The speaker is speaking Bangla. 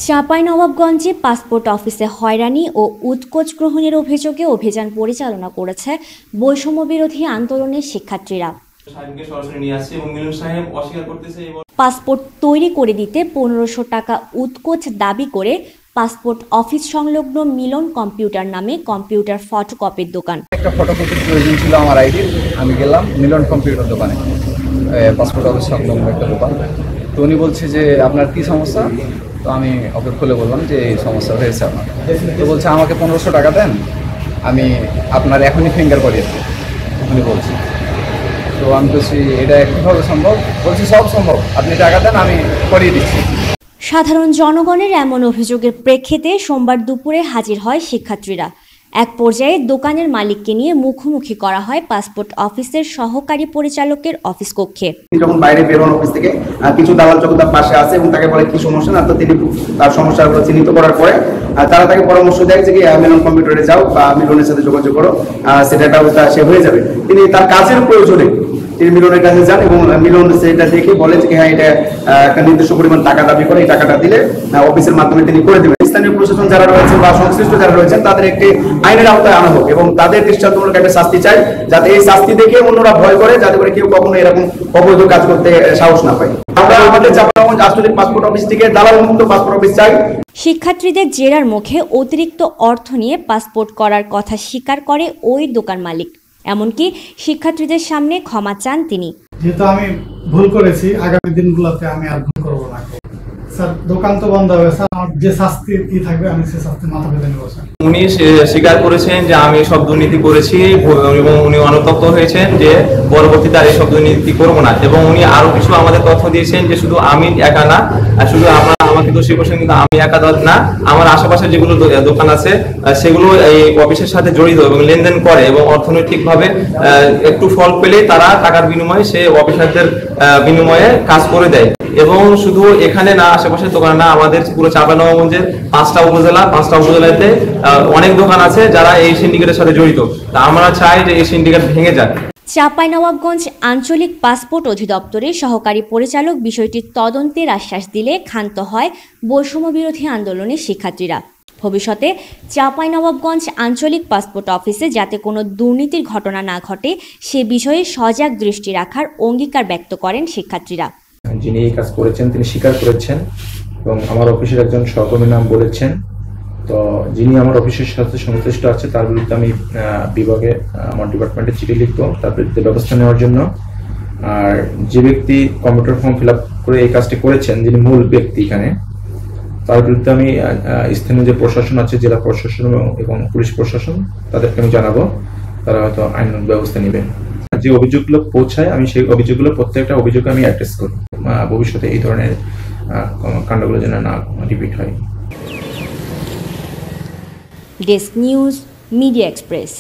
চাঁপাইনবাবগঞ্জে পাসপোর্ট অফিসে হয়রানি ও উৎকোচ গ্রহণের অভিযোগে অভিযান পরিচালনা করেছে বৈষম্য বিরোধী আন্দোলনের শিক্ষার্থীরা। পাসপোর্ট তৈরি করে দিতে 1500 টাকা উৎকোচ দাবি করে পাসপোর্ট অফিস সংলগ্ন মিলন কম্পিউটার নামে কম্পিউটার ফটোকপির দোকান। একটা ফটোকপির প্রয়োজন ছিল আমার আইডির। আমি গেলাম মিলন কম্পিউটার দোকানে, পাসপোর্ট অফিস সংলগ্ন একটা দোকান। তো উনি বলছে যে আপনার কি সমস্যা। তো আমি ওকে খুলে বললাম যে এই সমস্যা হয়েছে আমার। তো বলছে আমাকে 1500 টাকা দেন, আমি আপনার এখনই ফিঙ্গার করিয়ে দেবো। উনি বলছি, তো আমি বলছি এটা কীভাবে সম্ভব। বলছি সব সম্ভব, আপনি টাকা দেন আমি করিয়ে দিচ্ছি। সাধারণ জনগণের এমন অভিযোগের প্রেক্ষিতে সোমবার দুপুরে হাজির হয় শিক্ষার্থীরা। এক পর্যায়ে দোকানের মালিককে নিয়ে মুখোমুখি করা হয় পাসপোর্ট অফিসের সহকারী পরিচালকের অফিস কক্ষে। যখন বাইরে বেরোন অফিস থেকে, কিছু দালাল চক তার পাশে আছে এবং তাকে বলে কি সমস্যা না, তো তিনি তার সমস্যাগুলো চিহ্নিত করার পরে তারা তাকে পরামর্শ দেয় যে মিলন কম্পিউটারে যাও বা মিলনের সাথে যোগাযোগ করো, সেটা সে হয়ে যাবে। তিনি তার কাজের প্রয়োজনে তিনি মিলনের কাছে যান এবং মিলন সেটা দেখে বলে যে হ্যাঁ এটা একটা নির্দিষ্ট পরিমাণ টাকা দাবি করে, এই টাকাটা দিলে অফিসের মাধ্যমে তিনি করে দেবেন। স্থানীয় প্রশাসন যারা রয়েছেন বা সংশ্লিষ্ট যারা রয়েছেন তাদের একটি আইনের আওতায় আনা হোক এবং তাদের দৃষ্টান্তমূলক একটা শাস্তি চাই, যাতে এই শাস্তি দেখে অন্যরা ভয় করে, যাতে করে কেউ কখনো এরকম অবৈধ কাজ করতে সাহস না পায়। আমরা আমাদের চাঁপাইনবাবগঞ্জ আঞ্চলিক পাসপোর্ট অফিস থেকে দালাল মুক্ত পাসপোর্ট অফিস চাই। শিক্ষার্থীদের জেরার মুখে অতিরিক্ত অর্থ নিয়ে পাসপোর্ট করার কথা স্বীকার করে ওই দোকান মালিক। এমনকি শিক্ষার্থীদের সামনে ক্ষমা চান তিনি। যেহেতু আমি ভুল করেছি, আগামী দিনগুলোতে আমি আর ভুল করবো না। স্যার দোকান তো বন্ধ হবে, স্যার আমার যে শাস্তি কি থাকবে আমি সে শাস্তি মাথা পেতে নেব। স্যার উনি স্বীকার করেছেন যে আমি সব দুর্নীতি করেছি এবং উনি অনুতপ্ত হয়েছেন যে পরবর্তীতে আর এই সব দুর্নীতি করবো না। এবং উনি আরো কিছু আমাদের তথ্য দিয়েছেন যে শুধু আমি একা না, শুধু আমাকে দোষী করছেন, কিন্তু আমি একা না, আমার আশেপাশে যেগুলো দোকান আছে সেগুলো এই অফিসের সাথে জড়িত এবং লেনদেন করে এবং অর্থনৈতিকভাবে একটু ফল পেলে তারা টাকার বিনিময়ে সে অফিসারদের বিনিময়ে কাজ করে দেয়। এবং শুধু এখানে না, আশেপাশের দোকান না, আমাদের পুরো চাঁপাইনবাবগঞ্জের 5টা উপজেলাতে অনেক দোকান আছে যারা এই সিন্ডিকেটের সাথে জড়িত। তা আমরা চাই যে এই সিন্ডিকেট ভেঙে যাক। চাঁপাইনবাবগঞ্জ আঞ্চলিক পাসপোর্ট অধিদপ্তরের সহকারী পরিচালক বিষয়টি তদন্তের আশ্বাস দিলে ক্ষান্ত হয় বৈষম্য বিরোধী আন্দোলনের শিক্ষার্থীরা। ভবিষ্যতে চাঁপাইনবাবগঞ্জ আঞ্চলিক পাসপোর্ট অফিসে যাতে কোনো দুর্নীতির ঘটনা না ঘটে সে বিষয়ে সজাগ দৃষ্টি রাখার অঙ্গীকার ব্যক্ত করেন শিক্ষার্থীরা। যিনি এই কাজ করেছেন তিনি স্বীকার করেছেন এবং আমার অফিসের একজন সহকর্মীর নাম বলেছেন। তো যিনি আমার অফিসের সাথে সংশ্লিষ্ট আছে তার বিরুদ্ধে আমি বিভাগে আমার ডিপার্টমেন্টে চিঠি লিখবো তার বিরুদ্ধে ব্যবস্থা নেওয়ার জন্য। আর যে ব্যক্তি কম্পিউটার ফর্ম ফিল আপ করে এই কাজটি করেছেন, যিনি মূল ব্যক্তি এখানে, তার বিরুদ্ধে আমি স্থানীয় যে প্রশাসন আছে, জেলা প্রশাসন এবং পুলিশ প্রশাসন, তাদেরকে আমি জানাবো। তারা হয়তো আইন ব্যবস্থা নেবেন। যে অভিযোগগুলো পৌঁছায় আমি সেই অভিযোগগুলো প্রত্যেকটা অভিযোগে আমি অ্যাড্রেস করি। ভবিষ্যতে এই ধরনের কাণ্ডগুলো যেন না রিপিট হয়। Desk news, media express.